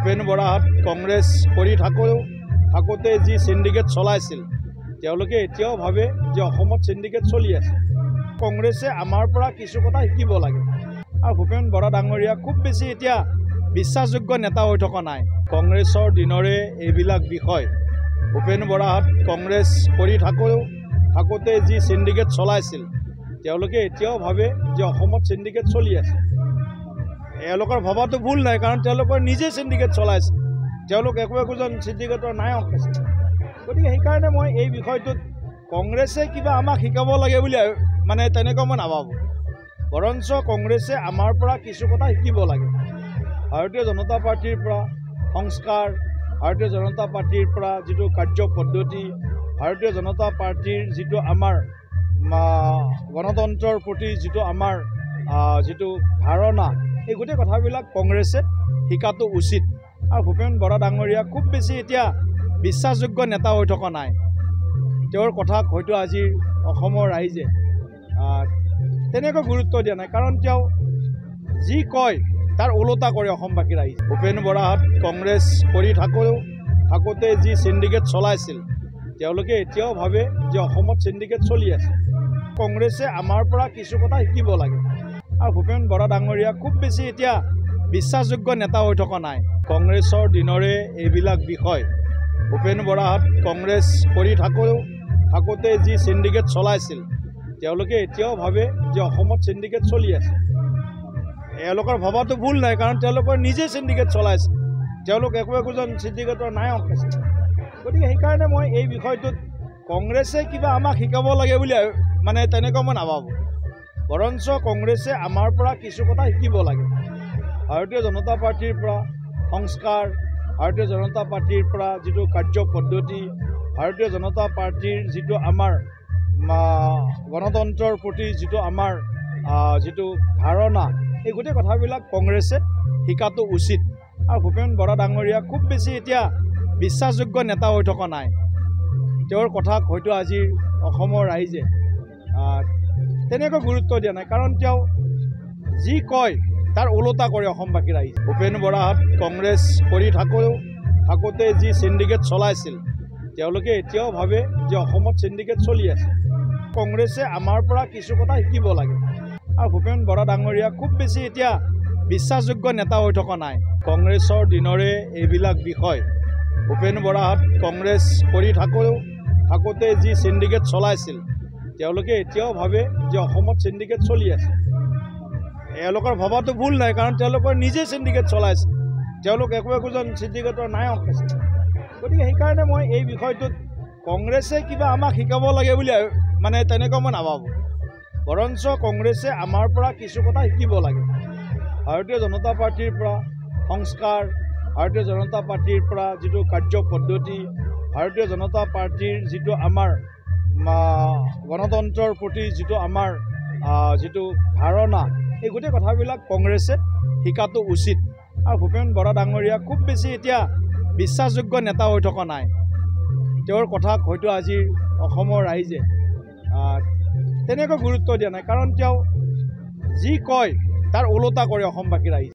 ভূপেন বৰাহাত কংগ্ৰেছ কৰি থাকোঁতে যি সিন্ডিকেট চলাইছিল তেওঁলোকে এতিয়াও ভাবে যে অসমত সিন্ডিকেট চলি আছে। কংগ্ৰেছে আমাৰ পৰা কিছু কথা শিকিব লাগে আৰু ভূপেন বৰা ডাঙৰীয়া খুব বেছি এতিয়া বিশ্বাসযোগ্য নেতা হৈ থকা নাই। কংগ্ৰেছৰ দিনৰে এইবিলাক বিষয় ভূপেন বৰাহাত কংগ্ৰেছ কৰি থাকোঁতে যি সিন্ডিকেট চলাইছিল তেওঁলোকে এতিয়াও ভাবে যে অসমত সিন্ডিকেট চলি আছে। এওঁলোকৰ ভবাটো ভুল নাই, কাৰণ তেওঁলোকৰ নিজে সিন্ডিকেট চলাইছে। তেওঁলোক একোজন সিন্ডিকেটৰ নায়ক আছে। গতিকে সেইকাৰণে মই এই বিষয়টোত কংগ্ৰেছে কিবা আমাক শিকাব লাগে বুলি মানে তেনেকুৱা মই নাভাবোঁ। বৰঞ্চ কংগ্ৰেছে আমাৰ পৰা কিছু কথা শিকিব লাগে। ভাৰতীয় জনতা পাৰ্টিৰ পৰা সংস্কাৰ, ভাৰতীয় জনতা পাৰ্টিৰ পৰা যিটো কাৰ্য পদ্ধতি, ভাৰতীয় জনতা পাৰ্টিৰ যিটো আমাৰ গণতন্ত্ৰৰ প্ৰতি যিটো আমাৰ যিটো ধাৰণা, এই গোটেই কথাবিলাক কংগ্ৰেছে শিকাটো উচিত। আৰু ভূপেন বৰা ডাঙৰীয়া খুব বেছি এতিয়া বিশ্বাসযোগ্য নেতা হৈ থকা নাই। তেওঁৰ কথাক হয়তো আজি অসমৰ ৰাইজে তেনেকৈ গুৰুত্ব দিয়া নাই, কাৰণ তেওঁ যি কয় তাৰ ওলোটা কৰে অসমবাসী ৰাইজে। ভূপেন বৰাহাত কংগ্ৰেছ কৰি থাকোঁতে যি সিন্ডিকেট চলাইছিল তেওঁলোকে এতিয়াও ভাবে যে অসমত সিন্ডিকেট চলি আছে। কংগ্ৰেছে আমাৰ পৰা কিছু কথা শিকিব লাগে আৰু ভূপেন বৰা ডাঙৰীয়া খুব বেছি এতিয়া বিশ্বাসযোগ্য নেতা হৈ থকা নাই। কংগ্ৰেছৰ দিনৰে এইবিলাক বিষয় ভূপেন বৰাহাত কংগ্ৰেছ কৰি থাকোঁতে যি সিন্ডিকেট চলাইছিল তেওঁলোকে এতিয়াও ভাবে যে অসমত সিন্ডিকেট চলি আছে। এওঁলোকৰ ভবাটো ভুল নাই, কাৰণ তেওঁলোকৰ নিজে সিন্ডিকেট চলাইছে। তেওঁলোক একোজন সিন্ডিকেটৰ নায়ক আছে। গতিকে সেইকাৰণে মই এই বিষয়টোত কংগ্ৰেছে কিবা আমাক শিকাব লাগে বুলি মানে তেনেকুৱা মই নাভাবোঁ। বৰঞ্চ কংগ্ৰেছে আমাৰ পৰা কিছু কথা শিকিব লাগে। ভাৰতীয় জনতা পাৰ্টিৰ পৰা সংস্কাৰ, ভাৰতীয় জনতা পাৰ্টিৰ পৰা যিটো কাৰ্য পদ্ধতি, ভাৰতীয় জনতা পাৰ্টিৰ যিটো আমাৰ গণতন্ত্ৰৰ প্ৰতি যিটো আমাৰ যিটো ধাৰণা, এই গোটেই কথাবিলাক কংগ্ৰেছে শিকাটো উচিত। আৰু ভূপেন বৰা ডাঙৰীয়া খুব বেছি এতিয়া বিশ্বাসযোগ্য নেতা হৈ থকা নাই। তেওঁৰ কথাক হয়তো আজি অসমৰ ৰাইজে তেনেকৈ গুৰুত্ব দিয়া নাই, কাৰণ তেওঁ যি কয় তাৰ ওলোটা কৰে অসমবাসী ৰাইজে। ভূপেন বৰাহাত কংগ্ৰেছ কৰি থাকোঁতে যি সিন্ডিকেট চলাইছিল তেওঁলোকে এতিয়াও ভাবে যে অসমত সিন্ডিকেট চলি আছে। কংগ্ৰেছে আমাৰ পৰা কিছু কথা শিকিব লাগে আৰু ভূপেন বৰা ডাঙৰীয়া খুব বেছি এতিয়া বিশ্বাসযোগ্য নেতা হৈ থকা নাই। কংগ্ৰেছৰ দিনৰে এইবিলাক বিষয় ভূপেন বৰাহাত কংগ্ৰেছ কৰি থাকোঁতে যি সিন্ডিকেট চলাইছিল তেওঁলোকে এতিয়াও ভাবে যে অসমত সিন্ডিকেট চলি আছে। এওঁলোকৰ ভবাটো ভুল নাই, কাৰণ তেওঁলোকৰ নিজে সিন্ডিকেট চলাইছে। তেওঁলোক একোজন সিন্ডিকেটৰ নায়ক আছে। গতিকে সেইকাৰণে মই এই বিষয়টোত কংগ্ৰেছে কিবা আমাক শিকাব লাগে বুলি মানে তেনেকুৱা মই নাভাবোঁ। বৰঞ্চ কংগ্ৰেছে আমাৰ পৰা কিছু কথা শিকিব লাগে। ভাৰতীয় জনতা পাৰ্টিৰ পৰা সংস্কাৰ, ভাৰতীয় জনতা পাৰ্টিৰ পৰা যিটো কাৰ্য পদ্ধতি, ভাৰতীয় জনতা পাৰ্টিৰ যিটো আমাৰ গণতন্ত্ৰৰ প্ৰতি যিটো আমাৰ যিটো ধাৰণা, এই গোটেই কথাবিলাক কংগ্ৰেছে শিকাটো উচিত। আৰু ভূপেন বৰা ডাঙৰীয়া খুব বেছি এতিয়া বিশ্বাসযোগ্য নেতা হৈ থকা নাই। তেওঁৰ কথাক হয়তো আজি অসমৰ ৰাইজে তেনেকৈ গুৰুত্ব দিয়া নাই, কাৰণ তেওঁ যি কয় তাৰ ওলোটা কৰে অসমবাসী ৰাইজে।